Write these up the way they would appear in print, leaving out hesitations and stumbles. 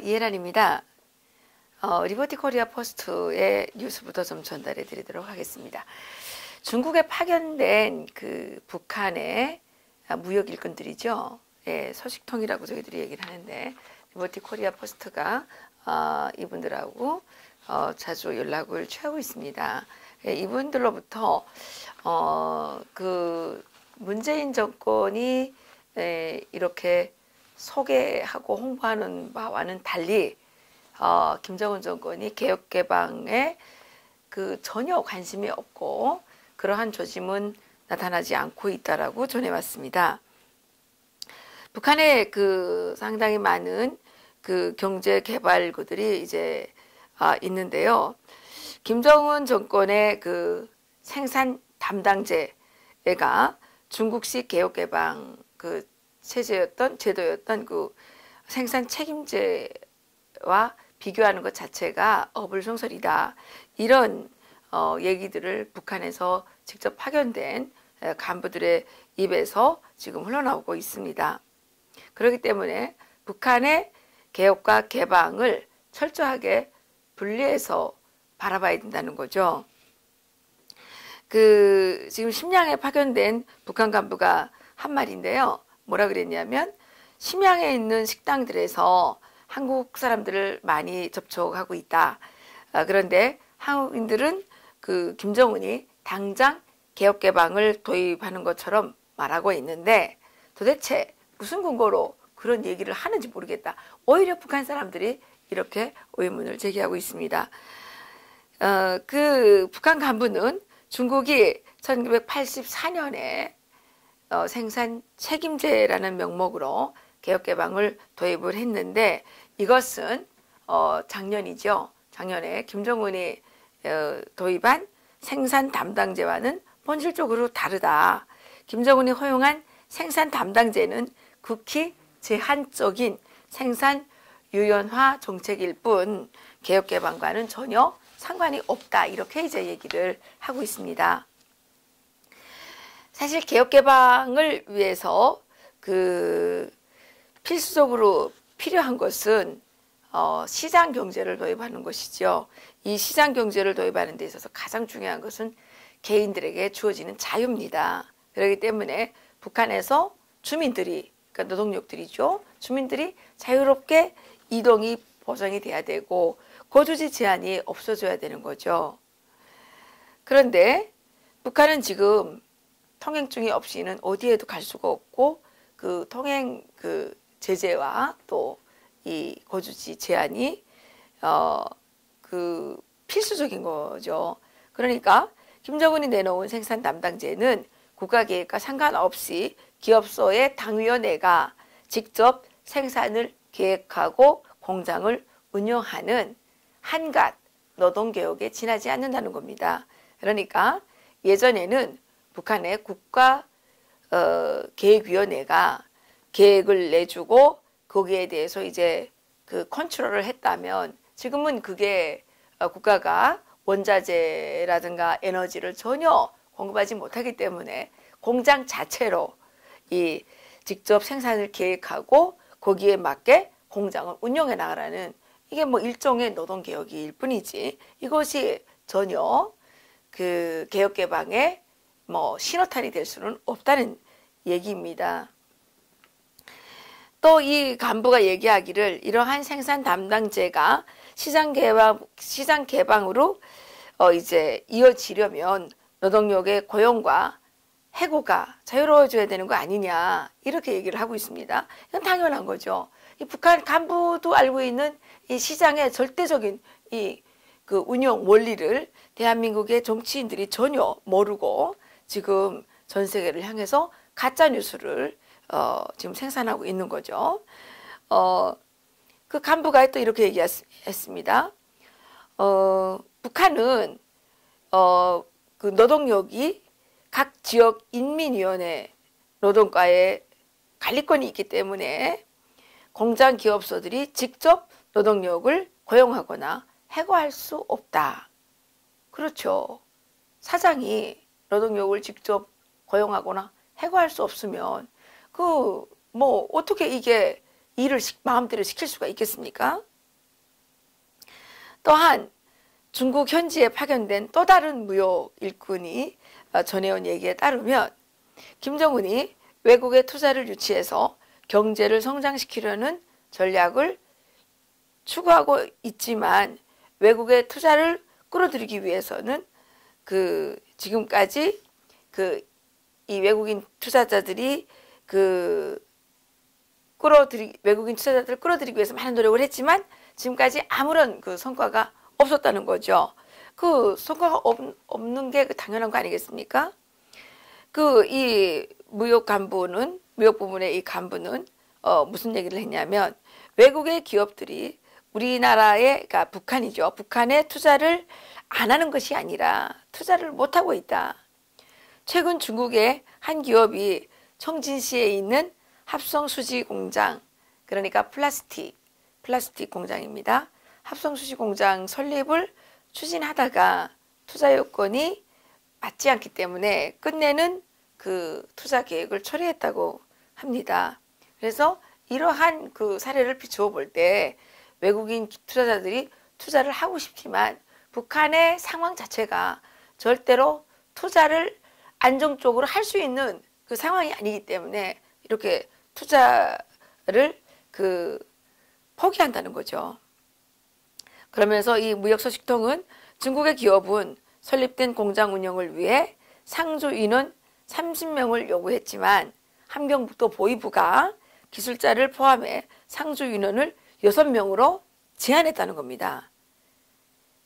이해란입니다. 리버티 코리아 포스트의 뉴스부터 좀 전달해 드리도록 하겠습니다. 중국에 파견된 그 북한의 무역 일꾼들이죠. 예, 소식통이라고 저희들이 얘기를 하는데, 리버티 코리아 포스트가 이분들하고 자주 연락을 취하고 있습니다. 예, 이분들로부터 그 문재인 정권이 이렇게 소개하고 홍보하는 바와는 달리 김정은 정권이 개혁개방에 전혀 관심이 없고 그러한 조짐은 나타나지 않고 있다라고 전해왔습니다. 북한에 상당히 많은 경제개발구들이 이제 있는데요. 김정은 정권의 생산 담당제가 중국식 개혁개방 제도였던 생산 책임제와 비교하는 것 자체가 어불성설이다. 이런 얘기들을 북한에서 직접 파견된 간부들의 입에서 지금 흘러나오고 있습니다. 그렇기 때문에 북한의 개혁과 개방을 철저하게 분리해서 바라봐야 된다는 거죠. 지금 심양에 파견된 북한 간부가 한 말인데요. 뭐라 그랬냐면, 심양에 있는 식당들에서 한국 사람들을 많이 접촉하고 있다. 그런데 한국인들은 김정은이 당장 개혁개방을 도입하는 것처럼 말하고 있는데 도대체 무슨 근거로 그런 얘기를 하는지 모르겠다. 오히려 북한 사람들이 이렇게 의문을 제기하고 있습니다. 북한 간부는 중국이 1984년에 생산 책임제라는 명목으로 개혁개방을 도입을 했는데, 이것은 작년이죠. 작년에 김정은이 도입한 생산 담당제와는 본질적으로 다르다. 김정은이 허용한 생산 담당제는 극히 제한적인 생산 유연화 정책일 뿐 개혁개방과는 전혀 상관이 없다. 이렇게 이제 얘기를 하고 있습니다. 사실 개혁개방을 위해서 필수적으로 필요한 것은 시장경제를 도입하는 것이죠. 이 시장경제를 도입하는 데 있어서 가장 중요한 것은 개인들에게 주어지는 자유입니다. 그렇기 때문에 북한에서 주민들이, 그러니까 노동력들이죠. 주민들이 자유롭게 이동이 보장이 돼야 되고 거주지 제한이 없어져야 되는 거죠. 그런데 북한은 지금 통행증이 없이는 어디에도 갈 수가 없고 통행 제재와 또 이 거주지 제한이 필수적인 거죠. 그러니까 김정은이 내놓은 생산 담당제는 국가계획과 상관없이 기업소의 당위원회가 직접 생산을 계획하고 공장을 운영하는 한갓 노동개혁에 지나지 않는다는 겁니다. 그러니까 예전에는 북한의 국가계획위원회가 계획을 내주고 거기에 대해서 이제 컨트롤을 했다면, 지금은 그게 국가가 원자재라든가 에너지를 전혀 공급하지 못하기 때문에 공장 자체로 직접 생산을 계획하고 거기에 맞게 공장을 운영해 나가라는, 이게 뭐 일종의 노동개혁일 뿐이지 이것이 전혀 개혁개방의 신호탄이 될 수는 없다는 얘기입니다. 또 이 간부가 얘기하기를, 이러한 생산 담당제가 시장 개방으로 이제 이어지려면 노동력의 고용과 해고가 자유로워져야 되는 거 아니냐, 이렇게 얘기를 하고 있습니다. 이건 당연한 거죠. 이 북한 간부도 알고 있는 이 시장의 절대적인 운영 원리를 대한민국의 정치인들이 전혀 모르고 지금 전 세계를 향해서 가짜 뉴스를 지금 생산하고 있는 거죠. 간부가 또 이렇게 얘기했습니다. 북한은 노동력이 각 지역 인민위원회 노동과에 관리권이 있기 때문에 공장 기업소들이 직접 노동력을 고용하거나 해고할 수 없다. 그렇죠. 사장이 노동력을 직접 고용하거나 해고할 수 없으면 어떻게 이게 일을 마음대로 시킬 수가 있겠습니까? 또한 중국 현지에 파견된 또 다른 무역 일꾼이 전해온 얘기에 따르면 김정은이 외국의 투자를 유치해서 경제를 성장시키려는 전략을 추구하고 있지만 외국의 투자를 끌어들이기 위해서는 지금까지 이 외국인 투자자들이 외국인 투자자들을 끌어들이기 위해서 많은 노력을 했지만 지금까지 아무런 성과가 없었다는 거죠. 성과가 없는 게 당연한 거 아니겠습니까? 이 무역 부문의 이 간부는 무슨 얘기를 했냐면 외국의 기업들이 우리나라의, 그러니까 북한이죠. 북한에 투자를 안 하는 것이 아니라 투자를 못 하고 있다. 최근 중국의 한 기업이 청진시에 있는 합성수지 공장, 그러니까 플라스틱 공장입니다. 합성수지 공장 설립을 추진하다가 투자 요건이 맞지 않기 때문에 끝내는 투자 계획을 철회했다고 합니다. 그래서 이러한 사례를 비추어 볼 때 외국인 투자자들이 투자를 하고 싶지만 북한의 상황 자체가 절대로 투자를 안정적으로 할 수 있는 상황이 아니기 때문에 이렇게 투자를 포기한다는 거죠. 그러면서 이 무역서식통은 중국의 기업은 설립된 공장 운영을 위해 상주 인원 30명을 요구했지만 함경북도 보위부가 기술자를 포함해 상주 인원을 6명으로 제한했다는 겁니다.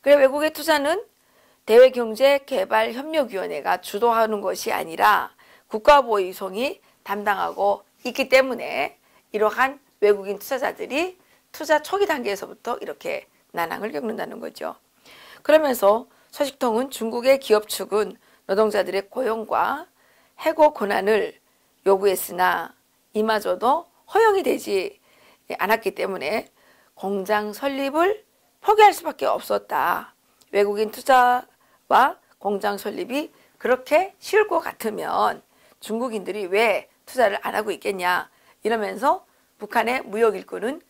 그래 외국의 투자는 대외경제개발협력위원회가 주도하는 것이 아니라 국가보위성이 담당하고 있기 때문에 이러한 외국인 투자자들이 투자 초기 단계에서부터 이렇게 난항을 겪는다는 거죠. 그러면서 서식통은 중국의 기업 측은 노동자들의 고용과 해고 권한을 요구했으나 이마저도 허용이 되지 않았기 때문에 공장 설립을 포기할 수밖에 없었다. 외국인 투자와 공장 설립이 그렇게 쉬울 것 같으면 중국인들이 왜 투자를 안 하고 있겠냐 이러면서 북한의 무역 일꾼은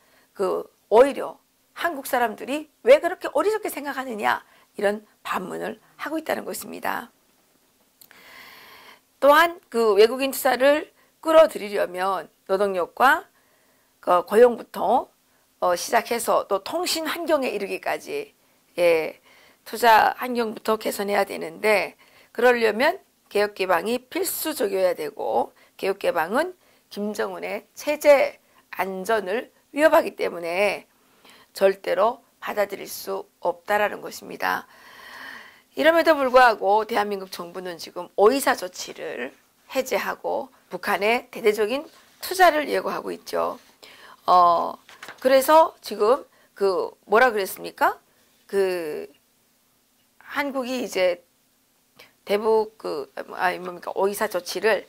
오히려 한국 사람들이 왜 그렇게 어리석게 생각하느냐 이런 반문을 하고 있다는 것입니다. 또한 외국인 투자를 끌어들이려면 노동력과 고용부터 시작해서 또 통신 환경에 이르기까지 투자 환경부터 개선해야 되는데 그러려면 개혁개방이 필수적이어야 되고 개혁개방은 김정은의 체제 안전을 위협하기 때문에 절대로 받아들일 수 없다라는 것입니다. 이럼에도 불구하고 대한민국 정부는 지금 오이사 조치를 해제하고 북한의 대대적인 투자를 예고하고 있죠. 그래서 지금 뭐라 그랬습니까? 한국이 이제 대북 오이사 조치를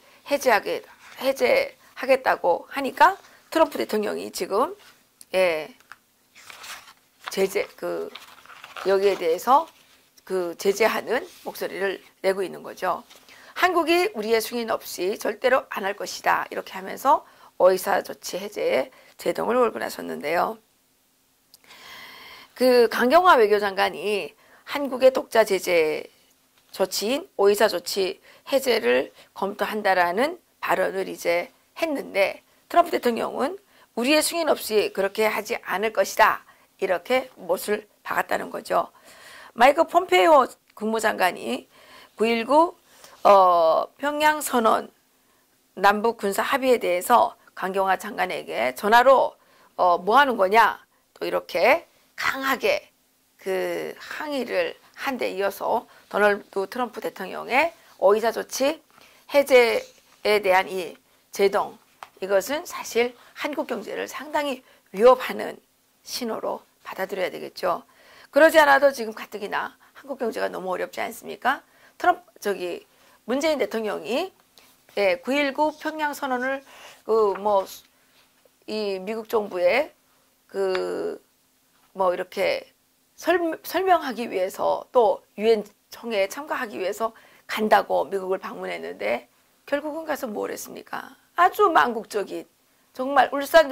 해제하겠다고 하니까 트럼프 대통령이 지금 여기에 대해서 제재하는 목소리를 내고 있는 거죠. 한국이 우리의 승인 없이 절대로 안 할 것이다. 이렇게 하면서 오이사 조치 해제에 제동을 걸고 나섰는데요. 강경화 외교장관이 한국의 독자 제재 조치인 오이사 조치 해제를 검토한다라는 발언을 이제 했는데 트럼프 대통령은 우리의 승인 없이 그렇게 하지 않을 것이다. 이렇게 못을 박았다는 거죠. 마이크 폼페이오 국무장관이 9.19 평양선언 남북 군사 합의에 대해서 강경화 장관에게 전화로 뭐 하는 거냐 또 이렇게 강하게 항의를 한 데 이어서 도널드 트럼프 대통령의 오이사 조치 해제에 대한 이 제동 이것은 사실 한국 경제를 상당히 위협하는 신호로 받아들여야 되겠죠. 그러지 않아도 지금 가뜩이나 한국 경제가 너무 어렵지 않습니까? 문재인 대통령이 9.19 평양 선언을 이 미국 정부에 이렇게 설명하기 위해서 또 유엔 총회에 참가하기 위해서 간다고 미국을 방문했는데 결국은 가서 뭘 했습니까? 아주 망국적인 정말 울산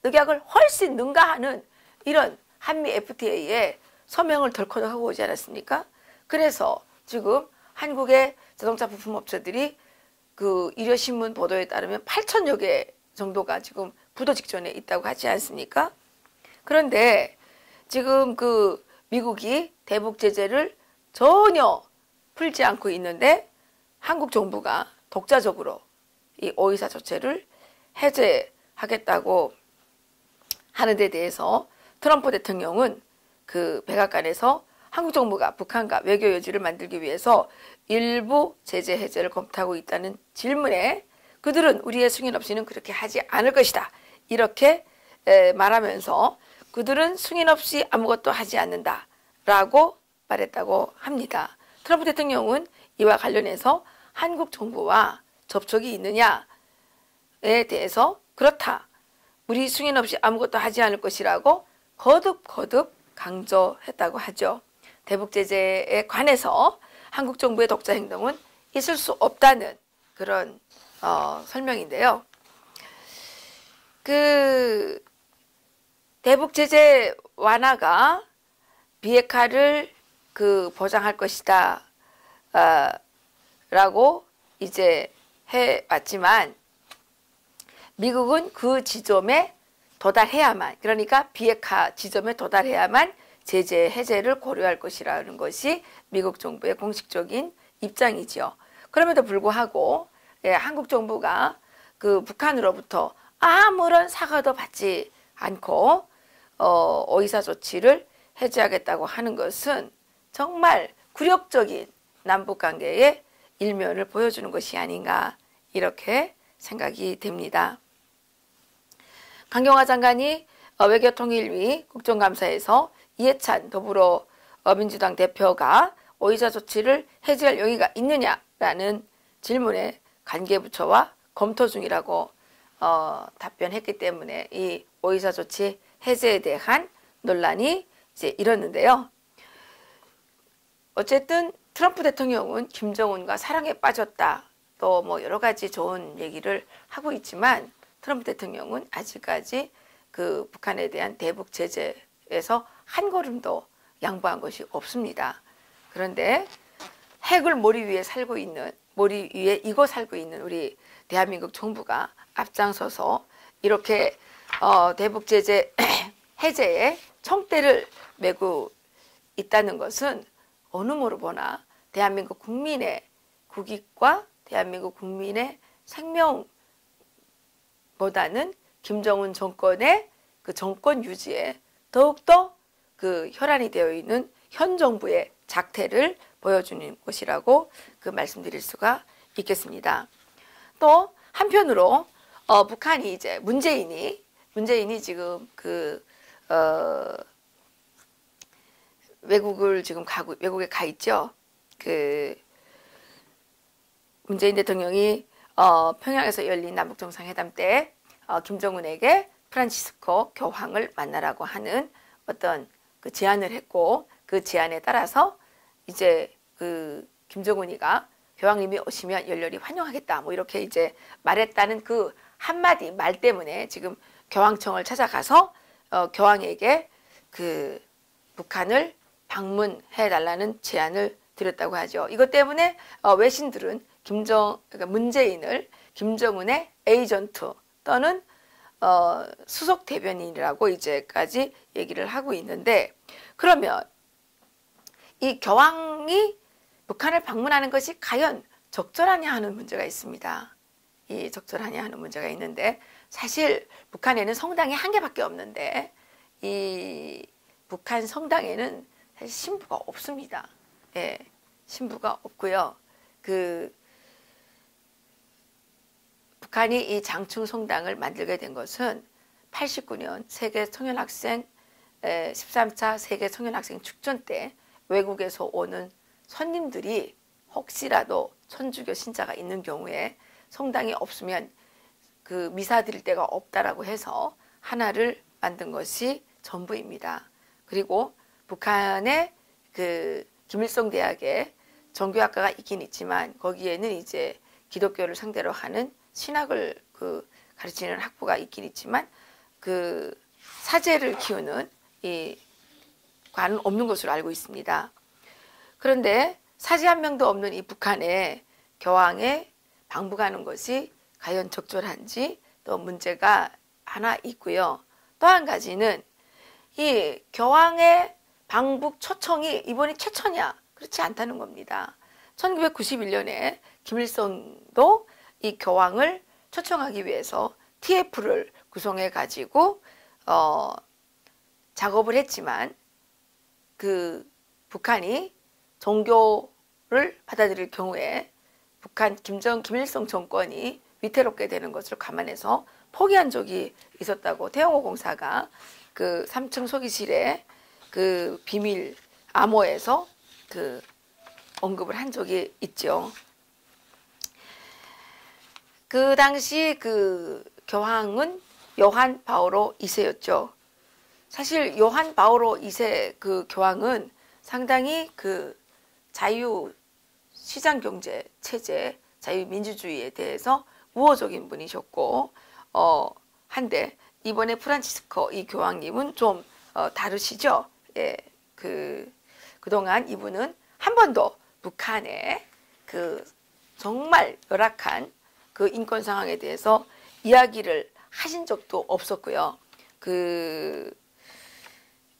늑약을 훨씬 능가하는 이런 한미 FTA에 서명을 덜컥 하고 오지 않았습니까? 그래서 지금 한국의 자동차 부품 업체들이 그 일요신문 보도에 따르면 8천여 개 정도가 지금 부도 직전에 있다고 하지 않습니까? 그런데 지금 그 미국이 대북 제재를 전혀 풀지 않고 있는데 한국 정부가 독자적으로 이 오이사 조치를 해제하겠다고 하는 데 대해서 트럼프 대통령은 그 백악관에서 한국 정부가 북한과 외교 여지를 만들기 위해서 일부 제재 해제를 검토하고 있다는 질문에 그들은 우리의 승인 없이는 그렇게 하지 않을 것이다. 이렇게 말하면서 그들은 승인 없이 아무것도 하지 않는다 라고 말했다고 합니다. 트럼프 대통령은 이와 관련해서 한국 정부와 접촉이 있느냐에 대해서 그렇다. 우리 승인 없이 아무것도 하지 않을 것이라고 거듭 강조했다고 하죠. 대북 제재에 관해서 한국 정부의 독자 행동은 있을 수 없다는 그런 설명인데요. 그 대북 제재 완화가 비핵화를 그 보장할 것이다 라고 이제 해왔지만 미국은 그 지점에 도달해야만, 그러니까 비핵화 지점에 도달해야만 제재 해제를 고려할 것이라는 것이 미국 정부의 공식적인 입장이지요. 그럼에도 불구하고 한국 정부가 그 북한으로부터 아무런 사과도 받지 않고 오이사 조치를 해제하겠다고 하는 것은 정말 굴욕적인 남북관계의 일면을 보여주는 것이 아닌가 이렇게 생각이 됩니다. 강경화 장관이 외교통일위 국정감사에서 이해찬 더불어민주당 대표가 오이사 조치를 해제할 용의가 있느냐라는 질문에 관계부처와 검토 중이라고 답변했기 때문에 이 오이사 조치 해제에 대한 논란이 이제 일었는데요. 어쨌든 트럼프 대통령은 김정은과 사랑에 빠졌다. 또 뭐 여러 가지 좋은 얘기를 하고 있지만 트럼프 대통령은 아직까지 그 북한에 대한 대북 제재에서 한 걸음도 양보한 것이 없습니다. 그런데 핵을 머리 위에 이고 살고 있는 우리 대한민국 정부가 앞장서서 이렇게 대북 제재 해제에 총대를 메고 있다는 것은 어느 모로 보나 대한민국 국민의 국익과 대한민국 국민의 생명보다는 김정은 정권의 그 정권 유지에 더욱더 그 혈안이 되어 있는 현 정부의 작태를 보여주는 것이라고 그 말씀드릴 수가 있겠습니다. 또 한편으로 북한이 이제 문재인이 지금 그 외국에 가 있죠. 그 문재인 대통령이 평양에서 열린 남북 정상회담 때 김정은에게 프란치스코 교황을 만나라고 하는 어떤 그 제안을 했고 그 제안에 따라서 이제 그 김정은이가 교황님이 오시면 열렬히 환영하겠다 뭐 이렇게 이제 말했다는 그 한마디 말 때문에 지금 교황청을 찾아가서 교황에게 그 북한을 방문해 달라는 제안을 드렸다고 하죠. 이것 때문에 외신들은 그러니까 문재인을 김정은의 에이전트 또는 수석 대변인이라고 이제까지 얘기를 하고 있는데, 그러면 이 교황이 북한을 방문하는 것이 과연 적절하냐 하는 문제가 있습니다. 이 적절하냐 하는 문제가 있는데, 사실 북한에는 성당이 한 개밖에 없는데 이 북한 성당에는 사실 신부가 없습니다. 예, 신부가 없고요. 그 북한이 이 장충 성당을 만들게 된 것은 89년 세계 청년학생 13차 세계 청년학생 축전 때 외국에서 오는 손님들이 혹시라도 천주교 신자가 있는 경우에 성당이 없으면 그 미사 드릴 데가 없다라고 해서 하나를 만든 것이 전부입니다. 그리고 북한의 그 김일성 대학에 정교학과가 있긴 있지만 거기에는 이제 기독교를 상대로 하는 신학을 그 가르치는 학부가 있긴 있지만 그 사제를 키우는 이 관은 없는 것으로 알고 있습니다. 그런데 사지 한 명도 없는 이 북한에 교황에 방북하는 것이 과연 적절한지 또 문제가 하나 있고요. 또 한 가지는 이 교황의 방북 초청이 이번이 최초냐? 그렇지 않다는 겁니다. 1991년에 김일성도 이 교황을 초청하기 위해서 TF를 구성해 가지고 작업을 했지만 그 북한이 종교를 받아들일 경우에 북한 김일성 정권이 위태롭게 되는 것을 감안해서 포기한 적이 있었다고 태영호 공사가 그 3층 소기실에 그 비밀 암호에서 그 언급을 한 적이 있죠. 그 당시 그 교황은 요한 바오로 2세였죠. 사실 요한 바오로 2세 그 교황은 상당히 그 자유 시장 경제 체제, 자유민주주의에 대해서 우호적인 분이셨고 한데 이번에 프란치스코 이 교황님은 좀 다르시죠. 예, 그동안 이분은 한 번도 북한의 그 정말 열악한 그 인권 상황에 대해서 이야기를 하신 적도 없었고요.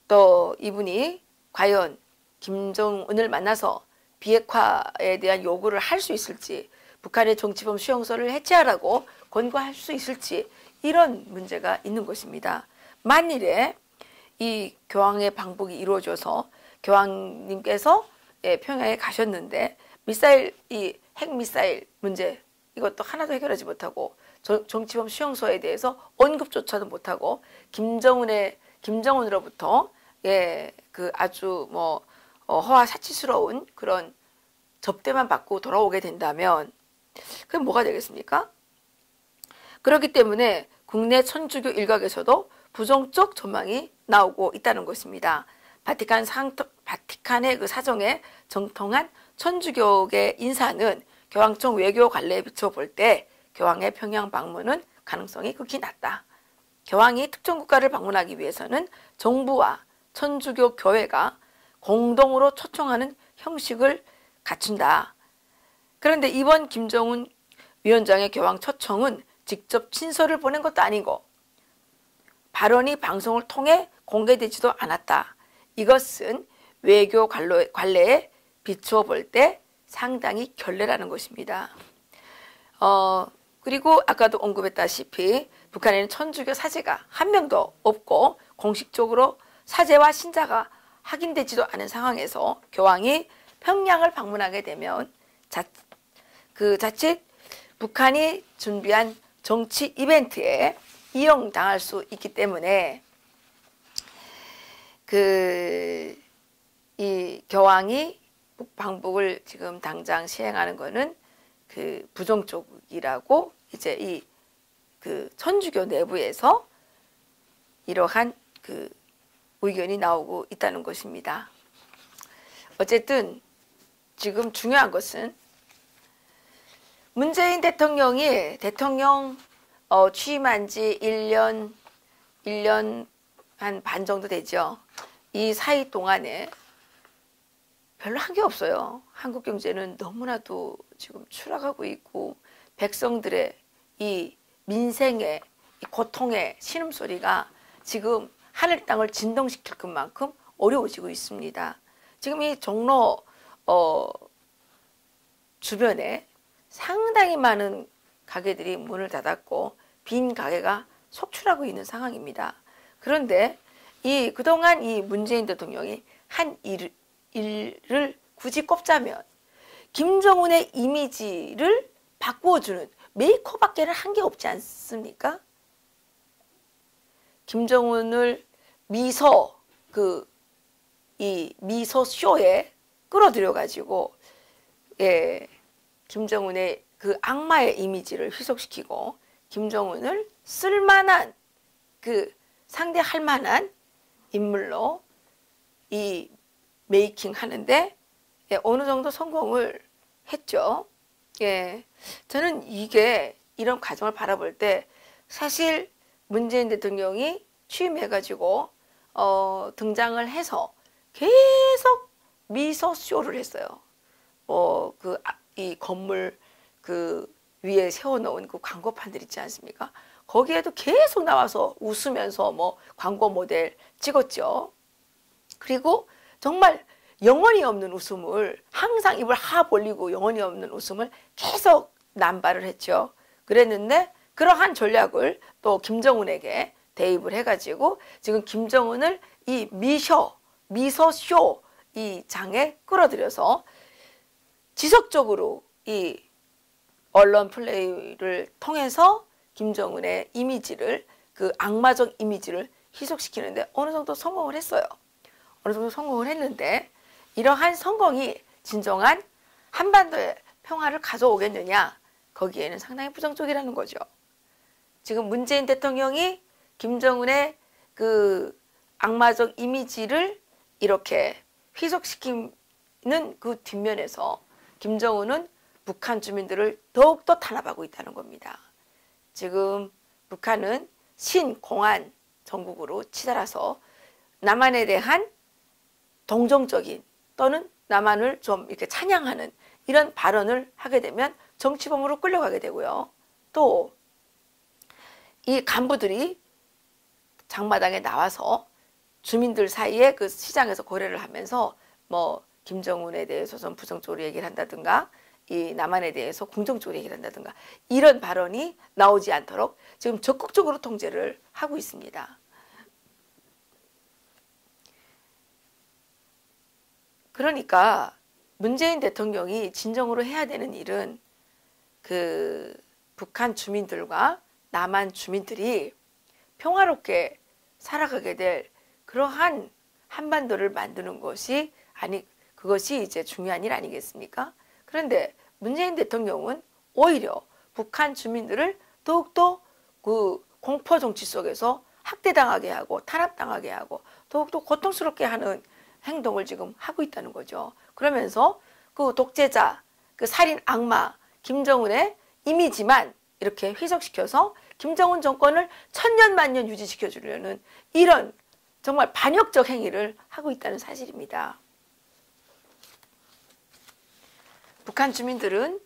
또 이분이 과연 김정은을 만나서 비핵화에 대한 요구를 할 수 있을지, 북한의 정치범 수용소를 해체하라고 권고할 수 있을지 이런 문제가 있는 것입니다. 만일에 이 교황의 방북이 이루어져서 교황님께서 평양에 가셨는데 이 핵미사일 문제 이것도 하나도 해결하지 못하고 정치범 수용소에 대해서 언급조차도 못하고 김정은으로부터 그 아주 허와사치스러운 그런 접대만 받고 돌아오게 된다면 그럼 뭐가 되겠습니까? 그렇기 때문에 국내 천주교 일각에서도 부정적 전망이 나오고 있다는 것입니다. 바티칸의 그 사정에 정통한 천주교계 인사는 교황청 외교 관례에 비춰볼 때 교황의 평양 방문은 가능성이 극히 낮다. 교황이 특정 국가를 방문하기 위해서는 정부와 천주교 교회가 공동으로 초청하는 형식을 갖춘다. 그런데 이번 김정은 위원장의 교황 초청은 직접 친서를 보낸 것도 아니고 발언이 방송을 통해 공개되지도 않았다. 이것은 외교 관례에 비추어 볼 때 상당히 결례라는 것입니다. 그리고 아까도 언급했다시피 북한에는 천주교 사제가 한 명도 없고 공식적으로 사제와 신자가 확인되지도 않은 상황에서 교황이 평양을 방문하게 되면 자칫 북한이 준비한 정치 이벤트에 이용당할 수 있기 때문에 이 교황이 방북을 지금 당장 시행하는 것은 부정적이라고 이제 천주교 내부에서 이러한 의견이 나오고 있다는 것입니다. 어쨌든 지금 중요한 것은 문재인 대통령이 대통령 취임한 지 1년 한 반 정도 되죠. 이 사이 동안에 별로 한 게 없어요. 한국 경제는 너무나도 지금 추락하고 있고 백성들의 이 민생의 이 고통의 신음소리가 지금 하늘 땅을 진동시킬 것만큼 어려워지고 있습니다. 지금 이 종로 주변에 상당히 많은 가게들이 문을 닫았고 빈 가게가 속출하고 있는 상황입니다. 그런데 그동안 이 문재인 대통령이 한 일을 굳이 꼽자면 김정은의 이미지를 바꾸어주는 메이커밖에는 한 게 없지 않습니까? 김정은을 미소 쇼에 끌어들여 가지고 김정은의 그 악마의 이미지를 희석시키고 김정은을 쓸만한 상대할 만한 인물로 이 메이킹 하는데 어느 정도 성공을 했죠. 저는 이런 과정을 바라볼 때 사실 문재인 대통령이 취임해가지고 등장을 해서 계속 미소 쇼를 했어요. 이 건물 그 위에 세워놓은 그 광고판들 있지 않습니까? 거기에도 계속 나와서 웃으면서 뭐 광고 모델 찍었죠. 그리고 정말 영혼이 없는 웃음을, 항상 입을 하 벌리고 영혼이 없는 웃음을 계속 남발을 했죠. 그랬는데 그러한 전략을 또 김정은에게 대입을 해가지고 지금 김정은을 이 미소쇼 이 장에 끌어들여서 지속적으로 이 언론 플레이를 통해서 김정은의 이미지를, 그 악마적 이미지를 희석시키는데 어느 정도 성공을 했어요. 어느 정도 성공을 했는데 이러한 성공이 진정한 한반도의 평화를 가져오겠느냐? 거기에는 상당히 부정적이라는 거죠. 지금 문재인 대통령이 김정은의 그 악마적 이미지를 이렇게 희석시키는 그 뒷면에서 김정은은 북한 주민들을 더욱더 탄압하고 있다는 겁니다. 지금 북한은 신공안 정국으로 치달아서 남한에 대한 동정적인 또는 남한을 좀 이렇게 찬양하는 이런 발언을 하게 되면 정치범으로 끌려가게 되고요. 또 이 간부들이 장마당에 나와서 주민들 사이에 그 시장에서 거래를 하면서 뭐 김정은에 대해서 좀 부정적으로 얘기를 한다든가 이 남한에 대해서 긍정적으로 얘기를 한다든가 이런 발언이 나오지 않도록 지금 적극적으로 통제를 하고 있습니다. 그러니까 문재인 대통령이 진정으로 해야 되는 일은 그 북한 주민들과 남한 주민들이 평화롭게 살아가게 될 그러한 한반도를 만드는 것이 그것이 이제 중요한 일 아니겠습니까? 그런데 문재인 대통령은 오히려 북한 주민들을 더욱더 그 공포 정치 속에서 학대당하게 하고 탄압당하게 하고 더욱더 고통스럽게 하는 행동을 지금 하고 있다는 거죠. 그러면서 그 독재자, 그 살인 악마 김정은의 이미지만 이렇게 희석시켜서 김정은 정권을 천년만년 유지시켜 주려는 이런 정말 반역적 행위를 하고 있다는 사실입니다. 북한 주민들은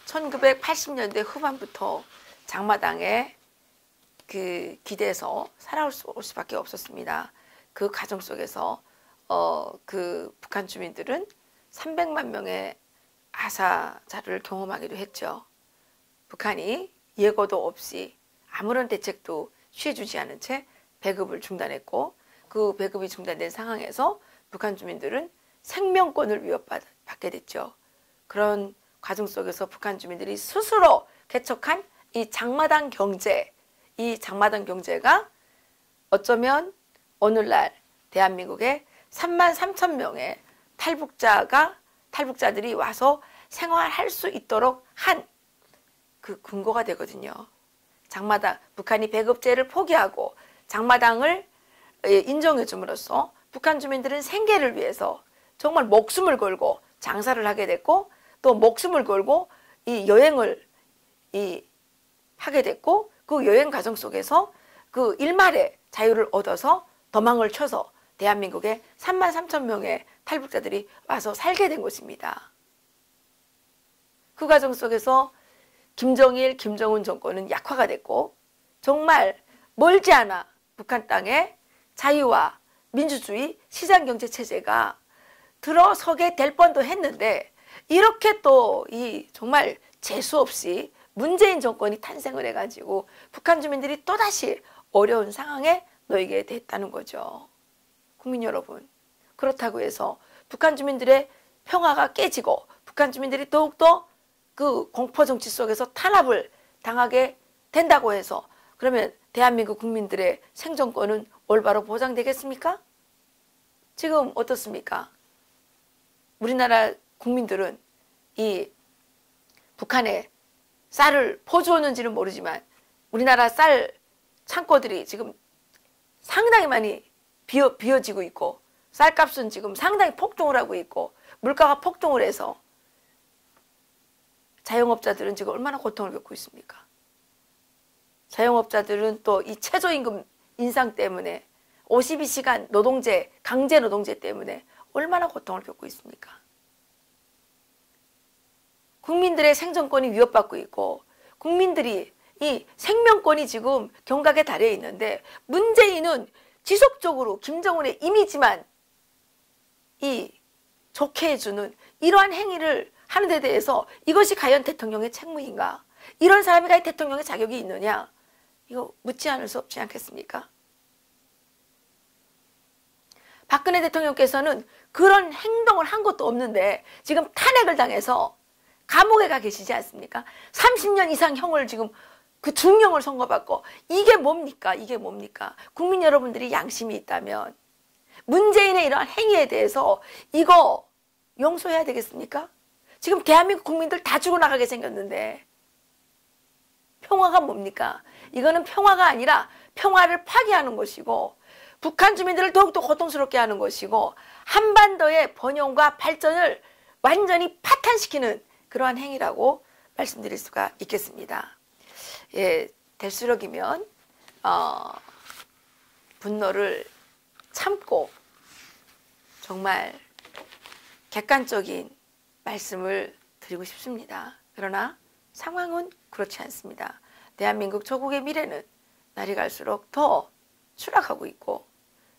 1980년대 후반부터 장마당에 그 기대서 살아올 수밖에 없었습니다. 그 과정 속에서 그 북한 주민들은 300만 명의 아사자를 경험하기도 했죠. 북한이 예고도 없이 아무런 대책도 취해주지 않은 채 배급을 중단했고 그 배급이 중단된 상황에서 북한 주민들은 생명권을 위협받게 됐죠. 그런 과정 속에서 북한 주민들이 스스로 개척한 이 장마당 경제, 이 장마당 경제가 어쩌면 오늘날 대한민국에 33,000명의 탈북자들이 와서 생활할 수 있도록 한 그 근거가 되거든요. 장마당, 북한이 배급제를 포기하고 장마당을 인정해 줌으로써 북한 주민들은 생계를 위해서 정말 목숨을 걸고 장사를 하게 됐고 또 목숨을 걸고 이 여행을 하게 됐고 그 여행 과정 속에서 그 일말의 자유를 얻어서 도망을 쳐서 대한민국에 33,000명의 탈북자들이 와서 살게 된 것입니다. 그 과정 속에서 김정일, 김정은 정권은 약화가 됐고 정말 멀지 않아 북한 땅에 자유와 민주주의 시장경제 체제가 들어서게 될 뻔도 했는데 이렇게 또 이 정말 재수 없이 문재인 정권이 탄생을 해가지고 북한 주민들이 또다시 어려운 상황에 놓이게 됐다는 거죠. 국민 여러분, 그렇다고 해서 북한 주민들의 평화가 깨지고 북한 주민들이 더욱더 그 공포정치 속에서 탄압을 당하게 된다고 해서 그러면 대한민국 국민들의 생존권은 올바로 보장되겠습니까? 지금 어떻습니까? 우리나라 국민들은 이 북한에 쌀을 퍼주었는지는 모르지만 우리나라 쌀 창고들이 지금 상당히 많이 비어지고 있고 쌀값은 지금 상당히 폭등을 하고 있고 물가가 폭등을 해서 자영업자들은 지금 얼마나 고통을 겪고 있습니까? 자영업자들은 또 이 최저임금 인상 때문에 52시간 노동제, 강제 노동제 때문에 얼마나 고통을 겪고 있습니까? 국민들의 생존권이 위협받고 있고 국민들이 이 생명권이 지금 경각에 달해 있는데 문재인은 지속적으로 김정은의 이미지만 좋게 해주는 이러한 행위를 하는 데 대해서 이것이 과연 대통령의 책무인가? 이런 사람이 과연 대통령의 자격이 있느냐? 이거 묻지 않을 수 없지 않겠습니까? 박근혜 대통령께서는 그런 행동을 한 것도 없는데 지금 탄핵을 당해서 감옥에 가 계시지 않습니까? 30년 이상 형을 지금 그 중형을 선고받고 이게 뭡니까? 이게 뭡니까? 국민 여러분들이 양심이 있다면 문재인의 이러한 행위에 대해서 이거 용서해야 되겠습니까? 지금 대한민국 국민들 다 죽어나가게 생겼는데 평화가 뭡니까? 이거는 평화가 아니라 평화를 파괴하는 것이고 북한 주민들을 더욱더 고통스럽게 하는 것이고 한반도의 번영과 발전을 완전히 파탄시키는 그러한 행위라고 말씀드릴 수가 있겠습니다. 예, 될수록이면 분노를 참고 정말 객관적인 말씀을 드리고 싶습니다. 그러나 상황은 그렇지 않습니다. 대한민국 조국의 미래는 날이 갈수록 더 추락하고 있고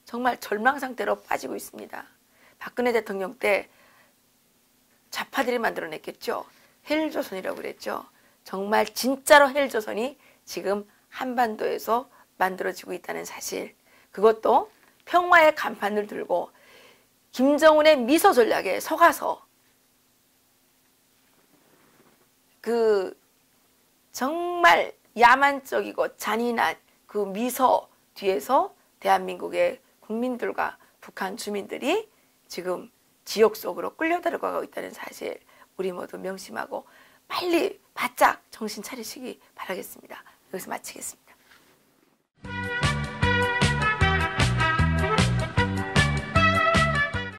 정말 절망 상태로 빠지고 있습니다. 박근혜 대통령 때 좌파들이 만들어냈겠죠. 헬조선이라고 그랬죠. 정말 진짜로 헬조선이 지금 한반도에서 만들어지고 있다는 사실, 그것도 평화의 간판을 들고 김정은의 미소 전략에 속아서 그 정말 야만적이고 잔인한 그 미소 뒤에서 대한민국의 국민들과 북한 주민들이 지금 지옥 속으로 끌려 들어가고 있다는 사실 우리 모두 명심하고 빨리 바짝 정신 차리시기 바라겠습니다. 여기서 마치겠습니다.